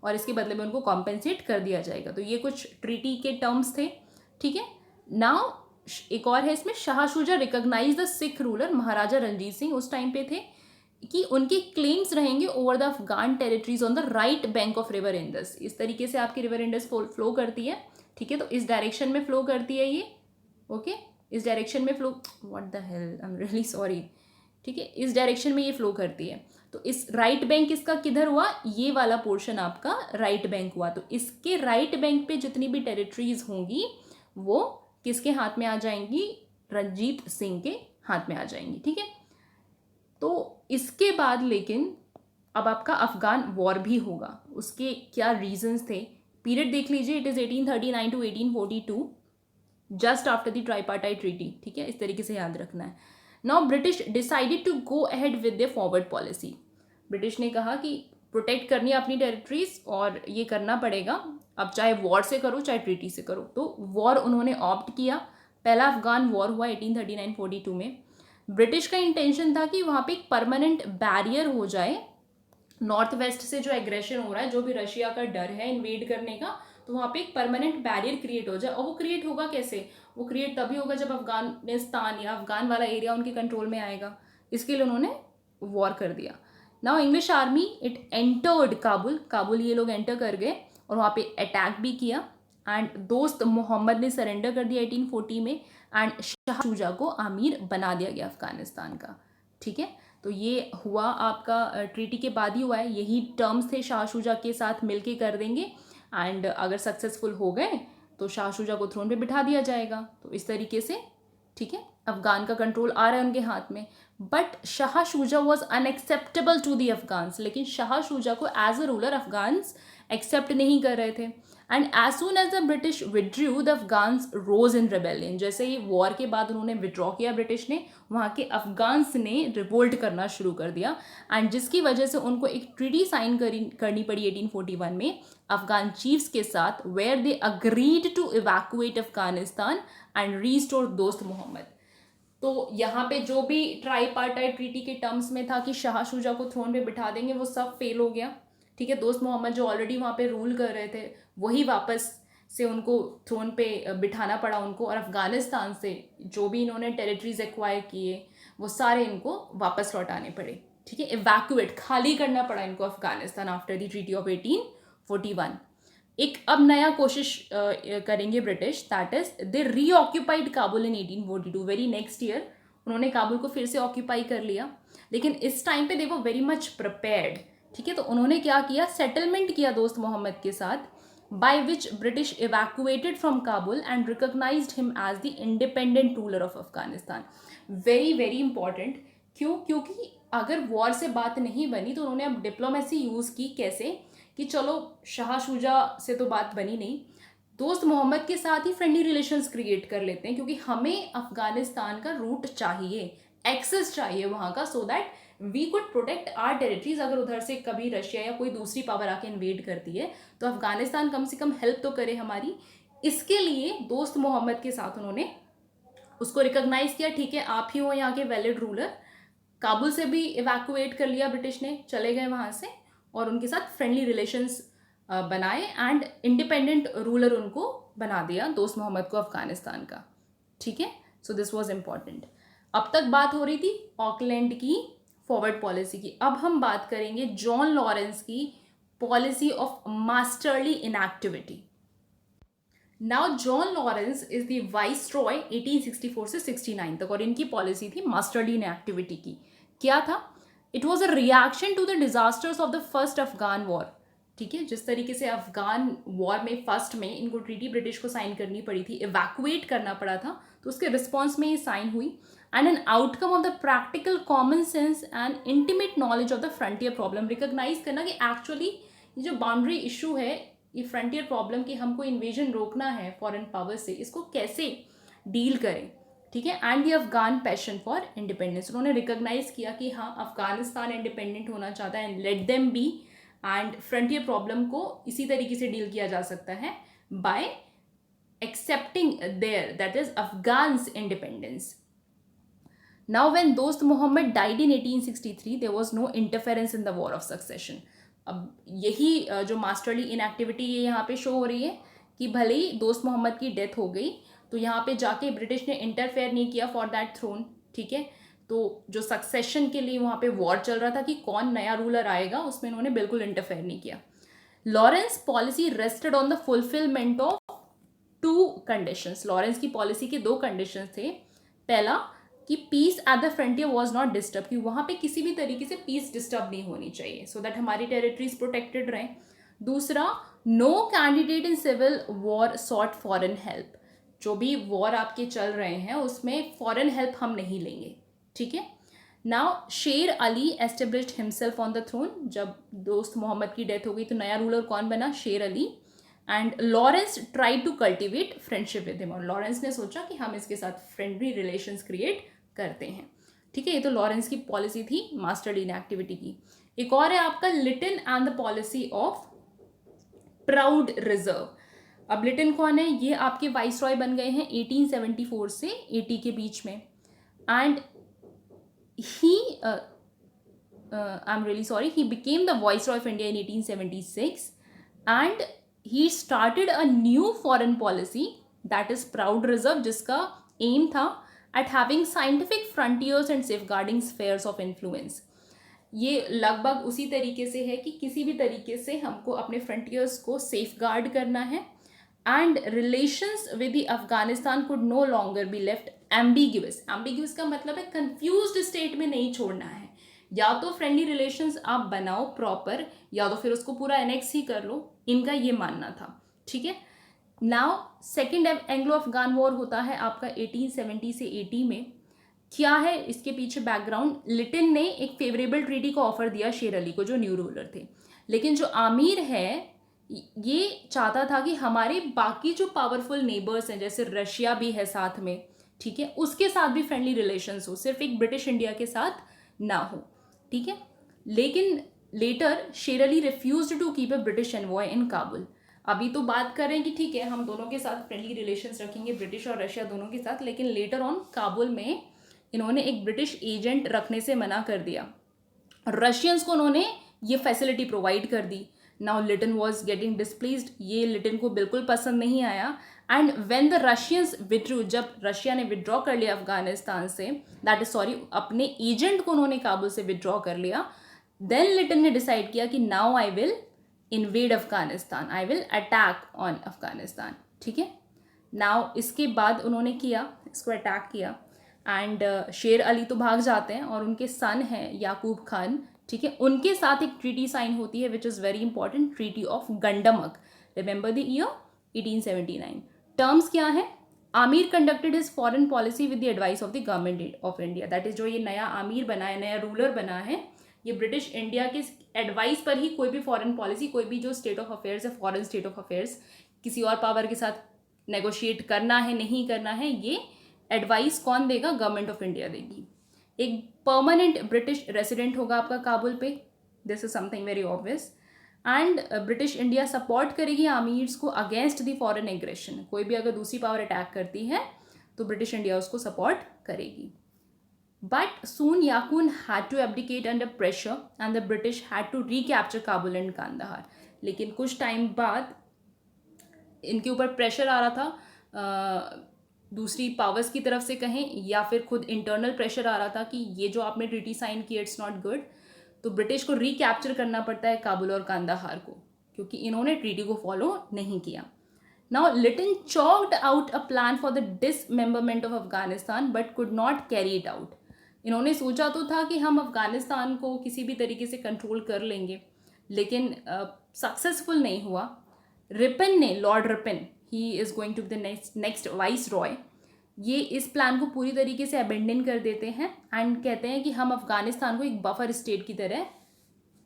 और इसके बदले में उनको कॉम्पेंसेट कर दिया जाएगा। तो ये कुछ ट्रीटी के टर्म्स थे। ठीक है, नाउ एक और है इसमें, Shah Shuja recognize the Sikh ruler, Maharaja Ranjit Singh उस टाइम पे थे, कि उनके क्लेम्स रहेंगे over the Afghan territories on the right bank of river Indus, इस तरीके से आपकी रिवर इंडस फ्लो करती है। ठीक है, तो इस डायरेक्शन में फ्लो करती है ये, ओके, इस डायरेक्शन में flow, what the hell, I am really sorry. ठीक है, इस डायरेक्शन में ये फ्लो करती है, तो इस राइट बैंक इसका किधर हुआ, ये वाला पोर्शन आपका राइट बैंक हुआ, तो इसके राइट बैंक पे जितनी भी टेरिटरीज होंगी वो किसके हाथ में आ जाएंगी, रणजीत सिंह के हाथ में आ जाएंगी। ठीक है, तो इसके बाद लेकिन अब आपका अफगान वॉर भी होगा, उसके क्या रीजंस थे, पीरियड देख लीजिए, it is 1839 to 1842, just after the tripartite treaty. ठीक है, इस तरीके से याद रखना है। Now British decided to go ahead with the forward policy, British ने कहा कि प्रोटेक्ट करनी है अपनी टेरिटरीज और ये करना पड़ेगा, अब चाहे वॉर से करो चाहे ट्रीटी से करो, तो वॉर उन्होंने ऑप्ट किया। पहला अफगान वॉर हुआ 1839-42 में। ब्रिटिश का इंटेंशन था कि वहाँ पे एक परमानेंट बैरियर हो जाए, नॉर्थ वेस्ट से जो एग्रेशन हो रहा है, जो भी रशिया का डर है इन्वेड करने का, तो वहाँ पे एक परमानेंट बैरियर क्रिएट हो जाए। और वो क्रिएट होगा कैसे? वो क्रिएट तभी होगा जब अफगानिस्तान या अफगान वाला एरिया उनके कंट्रोल में आएगा। इसके लिए उन्होंने वॉर कर दिया। Now English army it entered Kabul, Kabul ये लोग एंटर कर गए और वहाँ पे अटैक भी किया। एंड दोस्त मोहम्मद ने सरेंडर कर दिया 1840 में, एंड शाह शुजा को आमिर बना दिया गया अफगानिस्तान का। ठीक है, तो ये हुआ आपका ट्रीटी के बाद ही हुआ है। यही टर्म्स थे, शाह शुजा के साथ मिलके कर देंगे, एंड अगर सक्सेसफुल हो गए तो शाह शुजा को थ्रोन पे बिठा दिया जाएगा। तो इस तरीके से, ठीक है, अफगान का कंट्रोल आ रहा है उनके हाथ में। But Shah Shuja was unacceptable to the Afghans, लेकिन शाह शुजा को as a ruler Afghans accept नहीं कर रहे थे। And as soon as the British withdrew the Afghans rose in rebellion, जैसे ही वॉर के बाद उन्होंने विड्रॉ किया ब्रिटिश ने, वहाँ के अफगान्स ने रिवोल्ट करना शुरू कर दिया, एंड जिसकी वजह से उनको एक ट्रीटी साइन करनी पड़ी 1841 में अफगान चीफ्स के साथ, where they agreed to evacuate Afghanistan and restore Dost Mohammad. तो यहाँ पे जो भी ट्राईपार्टाइट ट्रीटी के टर्म्स में था कि शाह शुजा को थ्रोन पे बिठा देंगे, वो सब फेल हो गया। ठीक है, दोस्त मोहम्मद जो ऑलरेडी वहाँ पे रूल कर रहे थे, वही वापस से उनको थ्रोन पे बिठाना पड़ा उनको, और अफगानिस्तान से जो भी इन्होंने टेरिटरीज एक्वायर किए वो सारे इनको वापस लौटाने पड़े। ठीक है, इवैक्यूएट, खाली करना पड़ा इनको Afghanistan after the treaty of 1841। एक अब नया कोशिश करेंगे British, that is they reoccupied Kabul in 1842। Very next year उन्होंने काबुल को फिर से ऑक्यूपाई कर लिया, लेकिन इस टाइम पे दे वो वेरी मच प्रिपेयर्ड। ठीक है, तो उन्होंने क्या किया, सेटलमेंट किया दोस्त मोहम्मद के साथ, by which British evacuated from Kabul and recognised him as the independent ruler of Afghanistan. Very very important, क्यों? क्योंकि अगर वॉर से बात नहीं बनी तो उन्होंने अब डिप्लोमेसी यूज़ की। कैसे? कि चलो शाह शुजा से तो बात बनी नहीं, दोस्त मोहम्मद के साथ ही फ्रेंडली रिलेशंस क्रिएट कर लेते हैं, क्योंकि हमें अफगानिस्तान का रूट चाहिए, एक्सेस चाहिए वहाँ का, so that we could protect our territories. अगर उधर से कभी रशिया या कोई दूसरी पावर आके इन्वेड करती है तो अफगानिस्तान कम से कम हेल्प तो करे हमारी। इसके लिए दोस्त मोहम्मद के साथ उन्होंने उसको रिकॉग्नाइज किया, ठीक है आप ही हो यहाँ के वैलिड रूलर। काबुल से भी इवैक्यूएट कर लिया ब्रिटिश ने, चले गए वहाँ से, और उनके साथ फ्रेंडली रिलेशंस बनाए, एंड इंडिपेंडेंट रूलर उनको बना दिया दोस्त मोहम्मद को अफगानिस्तान का। ठीक है, सो दिस वाज इम्पॉर्टेंट। अब तक बात हो रही थी ऑकलैंड की फॉरवर्ड पॉलिसी की। अब हम बात करेंगे जॉन लॉरेंस की policy of masterly inactivity. Now John Lawrence is the viceroy 1864 से 69 तक, और इनकी पॉलिसी थी मास्टरली इनएक्टिविटी की। क्या था? It was a reaction to the disasters of the first Afghan war. ठीक है, जिस तरीके से अफगान वॉर में फर्स्ट में इनको ट्रीटी ब्रिटिश को साइन करनी पड़ी थी, इवैक्यूएट करना पड़ा था, तो उसके रिस्पॉन्स में ये साइन हुई, and an outcome of the practical common sense and intimate knowledge of the frontier problem. Recognise करना कि एक्चुअली ये जो बाउंड्री इशू है, ये फ्रंटियर प्रॉब्लम की हमको इन्वेजन रोकना है फॉरेन पावर से, इसको कैसे डील करें। ठीक है, and the Afghan passion for independence. उन्होंने रिकॉग्नाइज किया कि हाँ अफगानिस्तान इंडिपेंडेंट होना चाहता है, and let them be, and frontier problem को इसी तरीके से डील किया जा सकता है by accepting there, that is Afghans independence. Now when Dost Mohammad died in 1863 there was no interference in the war of succession. अब यही जो मास्टरली इनएक्टिविटी ये यहाँ पे शो हो रही है कि भले ही दोस्त मोहम्मद की डेथ हो गई तो यहाँ पे जाके ब्रिटिश ने इंटरफेयर नहीं किया फॉर दैट थ्रोन। ठीक है, तो जो सक्सेशन के लिए वहाँ पे वॉर चल रहा था कि कौन नया रूलर आएगा, उसमें इन्होंने बिल्कुल इंटरफेयर नहीं किया। Lawrence policy rested on the fulfilment of two conditions. Lawrence की पॉलिसी के दो कंडीशंस थे। पहला कि peace at the frontier was not disturb, कि वहाँ पे किसी भी तरीके से पीस डिस्टर्ब नहीं होनी चाहिए, सो दैट हमारी टेरिटरीज प्रोटेक्टेड रहें। दूसरा, no candidate in civil war sought foreign help. जो भी वॉर आपके चल रहे हैं उसमें फॉरेन हेल्प हम नहीं लेंगे। ठीक है, now Sher Ali established himself on the throne. जब दोस्त मोहम्मद की डेथ हो गई तो नया रूलर कौन बना? Sher Ali. And Lawrence try to cultivate friendship with him, और लॉरेंस ने सोचा कि हम इसके साथ फ्रेंडली रिलेशंस क्रिएट करते हैं। ठीक है, ये तो लॉरेंस की पॉलिसी थी मास्टरली इनएक्टिविटी की। एक और है आपका Lytton and the policy of proud reserve. अब लिटन कौन है? ये आपके वाइसरॉय बन गए हैं 1874 से 80 के बीच में, and he I'm really sorry, he became the Viceroy of India in 1876, and he started a new foreign policy, that is Proud Reserve, जिसका aim था at having scientific frontiers and safeguarding spheres of influence. ये लगभग उसी तरीके से है कि किसी भी तरीके से हमको अपने फ्रंटियर्स को सेफ गार्ड करना है, and relations with the Afghanistan could no longer be left ambiguous. Ambiguous का मतलब है कंफ्यूज्ड स्टेट में नहीं छोड़ना है. या तो फ्रेंडली रिलेशंस आप बनाओ प्रॉपर, या तो फिर उसको पूरा एनेक्स ही कर लो. इनका ये मानना था. ठीक है. Now second Anglo Afghan war होता है आपका 1870 से 80 में. क्या है इसके पीछे बैकग्राउंड? लिटिन ने एक फेवरेबल ट्रीटी को ऑफर दिया शेर अली को, जो न्यू रूलर थे. लेकिन जो आमिर है ये चाहता था कि हमारे बाकी जो पावरफुल नेबर्स हैं, जैसे रशिया भी है साथ में, ठीक है, उसके साथ भी फ्रेंडली रिलेशंस हो, सिर्फ एक ब्रिटिश इंडिया के साथ ना हो. ठीक है. लेकिन later Sher Ali refused to keep a British envoy in Kabul. अभी तो बात कर रहे हैं कि ठीक है हम दोनों के साथ फ्रेंडली रिलेशंस रखेंगे, ब्रिटिश और रशिया दोनों के साथ, लेकिन लेटर ऑन काबुल में इन्होंने एक ब्रिटिश एजेंट रखने से मना कर दिया. रशियंस को उन्होंने ये फैसिलिटी प्रोवाइड कर दी. Now Lytton was getting displeased. ये लिटन को बिल्कुल पसंद नहीं आया. And when the Russians withdrew, जब रशिया ने विड्रॉ कर लिया अफगानिस्तान से, दैट इज सॉरी अपने एजेंट को उन्होंने काबुल से विड्रॉ कर लिया, देन लिटन ने डिसाइड किया कि now I will invade Afghanistan, I will attack on Afghanistan. ठीक है. नाउ इसके बाद उन्होंने किया, इसको अटैक किया, एंड शेर अली तो भाग जाते हैं और उनके सन हैं याकूब खान. ठीक है. उनके साथ एक ट्रीटी साइन होती है which is very important, treaty of Gandamak. Remember the year 1879. Terms क्या है? Amir conducted his foreign policy with the advice of the government of India. That is जो ये नया आमिर बना है, नया रूलर बना है, ये ब्रिटिश इंडिया के एडवाइस पर ही कोई भी फॉरेन पॉलिसी, कोई भी जो स्टेट ऑफ अफेयर्स है, फॉरेन स्टेट ऑफ अफेयर्स, किसी और पावर के साथ नेगोशिएट करना है नहीं करना है, ये एडवाइस कौन देगा? गवर्नमेंट ऑफ इंडिया देगी. एक परमानेंट ब्रिटिश रेसिडेंट होगा आपका काबुल पे. This is something very obvious. And British India support करेगी आमिर्स को अगेंस्ट द फॉरेन एग्रेशन. कोई भी अगर दूसरी पावर अटैक करती है तो ब्रिटिश इंडिया उसको सपोर्ट करेगी. But soon Yakub had to abdicate under pressure and the British had to recapture Kabul and Kandahar. लेकिन कुछ टाइम बाद इनके ऊपर प्रेशर आ रहा था, दूसरी पावर्स की तरफ से कहें या फिर खुद इंटरनल प्रेशर आ रहा था कि ये जो आपने ट्रीटी साइन की इट्स नॉट गुड. तो ब्रिटिश को रिकैप्चर करना पड़ता है काबुल और कांदाहार को, क्योंकि इन्होंने ट्रीटी को फॉलो नहीं किया. Now Lytton chalked out a plan for the dismemberment of Afghanistan but could not carry it out. इन्होंने सोचा तो था कि हम अफगानिस्तान को किसी भी तरीके से कंट्रोल कर लेंगे, लेकिन सक्सेसफुल नहीं हुआ. रिपन ने, Lord Ripon, he is going to be the next viceroy, ये इस प्लान को पूरी तरीके से अबेंडन कर देते हैं एंड कहते हैं कि हम अफगानिस्तान को एक बफर स्टेट की तरह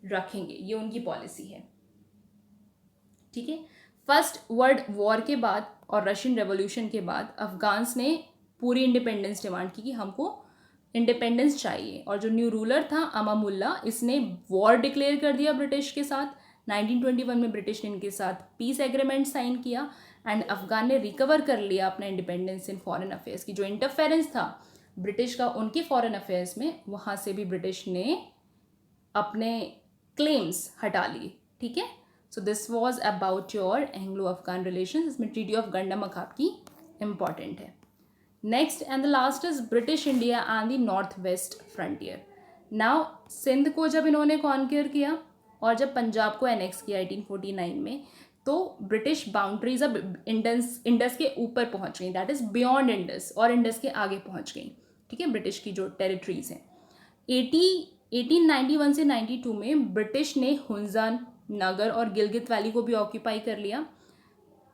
रखेंगे. ये उनकी पॉलिसी है. ठीक है. फर्स्ट वर्ल्ड वॉर के बाद और रशियन रेवोल्यूशन के बाद अफगान्स ने पूरी इंडिपेंडेंस डिमांड की कि हमको इंडिपेंडेंस चाहिए. और जो न्यू रूलर था अमामुल्ला, इसने वॉर डिक्लेयर कर दिया ब्रिटिश के साथ. 1921 में ब्रिटिश ने इनके साथ पीस एग्रीमेंट साइन किया एंड अफगान ने रिकवर कर लिया अपना इंडिपेंडेंस इन फॉरेन अफेयर्स की. जो इंटरफेरेंस था ब्रिटिश का उनके फॉरेन अफेयर्स में, वहाँ से भी ब्रिटिश ने अपने क्लेम्स हटा लिए. ठीक है. So this was about your Anglo Afghan relation. इसमें ट्रीटी ऑफ गंडमक आपकी इम्पॉर्टेंट है. Next and the last is British India and the north west frontier. Now Sindh को जब इन्होंने कॉन्कर किया और जब पंजाब को एनेक्स किया 1849 में, तो ब्रिटिश बाउंड्रीज अब इंडस के ऊपर पहुंच गई, दैट इज बियॉन्ड इंडस, और इंडस के आगे पहुंच गई. ठीक है. ब्रिटिश की जो टेरिटरीज हैं. 1891 से 92 में ब्रिटिश ने हुंजा, नगर और गिलगित वैली को भी ऑक्यूपाई कर लिया.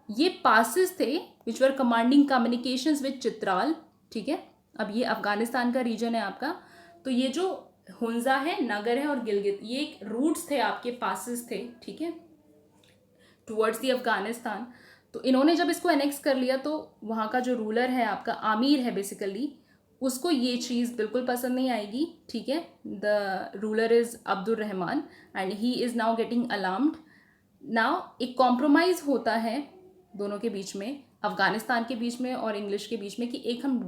ये पासिस थे विच वर कमांडिंग कम्युनिकेशंस विद चित्राल. ठीक है. अब ये अफगानिस्तान का रीजन है आपका. तो ये जो हुंजा है, नगर है और गिलगित, ये एक रूट्स थे आपके, पासिस थे. ठीक है. Towards the Afghanistan. तो इन्होंने जब इसको एनेक्स कर लिया तो वहाँ का जो रूलर है आपका, आमिर है बेसिकली, उसको ये चीज़ बिल्कुल पसंद नहीं आएगी. ठीक है. The ruler is Abdul Rahman and he is now getting alarmed. Now एक कॉम्प्रोमाइज़ होता है दोनों के बीच में, अफगानिस्तान के बीच में और इंग्लिश के बीच में, कि एक हम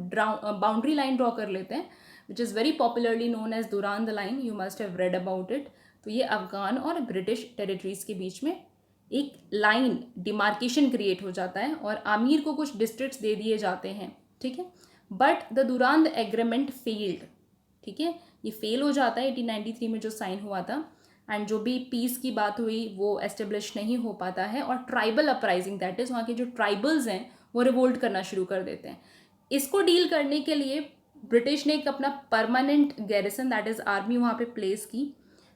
बाउंड्री लाइन ड्रॉ कर लेते हैं which is very popularly known as Durand the line, you must have read about it. तो ये अफगान और ब्रिटिश टेरिटरीज के बीच में एक लाइन डिमार्केशन क्रिएट हो जाता है और आमिर को कुछ डिस्ट्रिक्ट्स दे दिए जाते हैं, ठीक है। बट द दुरान एग्रीमेंट फेल्ड, ठीक है, ये फेल हो जाता है 1893 में जो साइन हुआ था, एंड जो भी पीस की बात हुई वो एस्टेब्लिश नहीं हो पाता है, और ट्राइबल अपराइजिंग, दैट इज़ वहाँ के जो ट्राइबल्स हैं वो रिवोल्ट करना शुरू कर देते हैं। इसको डील करने के लिए ब्रिटिश ने एक अपना permanent garrison, that is army, वहाँ पे प्लेस की,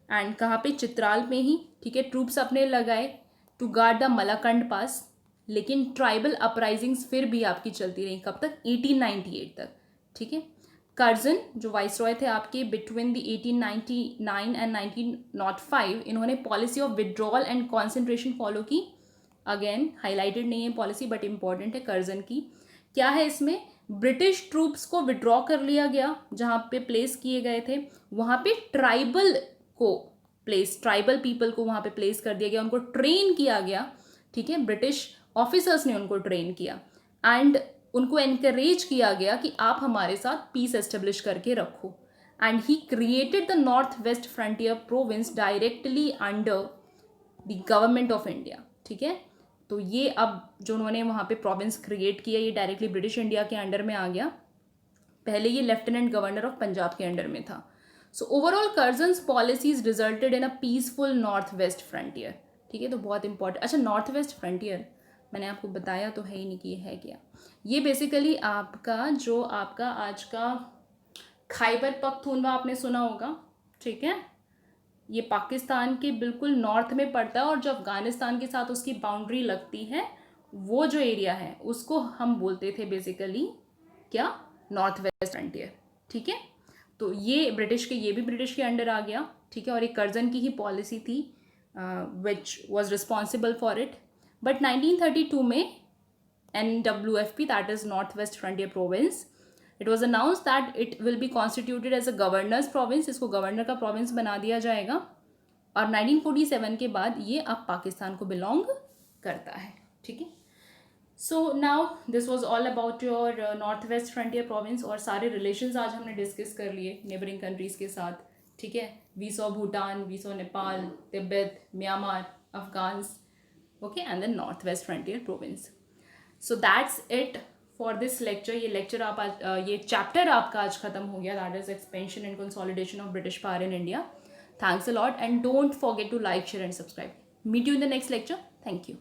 एंड कहाँ पे, चित्राल में ही, ठीक है, ट्रूप्स अपने लगाए टू गार्ड द मलाकंड पास। लेकिन ट्राइबल अपराइजिंग्स फिर भी आपकी चलती रही, कब तक, 1898 तक, ठीक है। कर्जन जो वाइसरॉय थे आपके बिटवीन द 1899 एंड 1905, इन्होंने policy of withdrawal and concentration follow की। अगेन हाईलाइटेड नहीं है पॉलिसी, बट इंपॉर्टेंट है कर्जन की। क्या है इसमें, ब्रिटिश ट्रूप्स को विड्रॉ कर लिया गया, जहाँ पे प्लेस किए गए थे वहाँ पे ट्राइबल पीपल को वहाँ पे प्लेस कर दिया गया, उनको ट्रेन किया गया, ठीक है, ब्रिटिश ऑफिसर्स ने उनको ट्रेन किया, एंड उनको एनकरेज किया गया कि आप हमारे साथ पीस एस्टेब्लिश करके रखो, and he created the north west frontier province directly under the government of India, ठीक है। तो ये अब जो उन्होंने वहाँ पे प्रोविंस क्रिएट किया, ये डायरेक्टली ब्रिटिश इंडिया के अंडर में आ गया। पहले ये लेफ्टिनेंट गवर्नर ऑफ पंजाब के अंडर में था। So overall Curzon's policies resulted in a peaceful north west frontier, ठीक है। तो बहुत इंपॉर्टेंट, अच्छा नॉर्थ वेस्ट फ्रंटियर मैंने आपको बताया तो है ही नहीं कि ये है क्या। ये बेसिकली आपका जो आपका आज का खैबर पख्तूनवा आपने सुना होगा, ठीक है, ये पाकिस्तान के बिल्कुल नॉर्थ में पड़ता है, और जो अफ़गानिस्तान के साथ उसकी बाउंड्री लगती है, वो जो एरिया है उसको हम बोलते थे बेसिकली क्या, नॉर्थ वेस्ट फ्रंटियर, ठीक है। तो ये ब्रिटिश के, ये भी ब्रिटिश के अंडर आ गया, ठीक है, और एक कर्जन की ही पॉलिसी थी which was responsible for it. But 1932 में NWFP, that is Northwest Frontier Province, it was announced that it will be constituted as a governor's province, इसको गवर्नर का प्रोविंस बना दिया जाएगा, और 1947 के बाद ये अब पाकिस्तान को बिलोंग करता है, ठीक है। So now this was all about your north west frontier province, और सारे रिलेशंस आज हमने डिस्कस कर लिए नेबरिंग कंट्रीज़ के साथ, ठीक है। We saw Bhutan, we saw Nepal, Tibet, Myanmar, Afghans, okay, and then north west frontier province. So that's it for this lecture. ये लेक्चर आप आज, ये चैप्टर आपका आज खत्म हो गया, that is expansion and consolidation of British power in India. Thanks a lot, and don't forget to like, share and subscribe. Meet you in the next lecture. Thank you.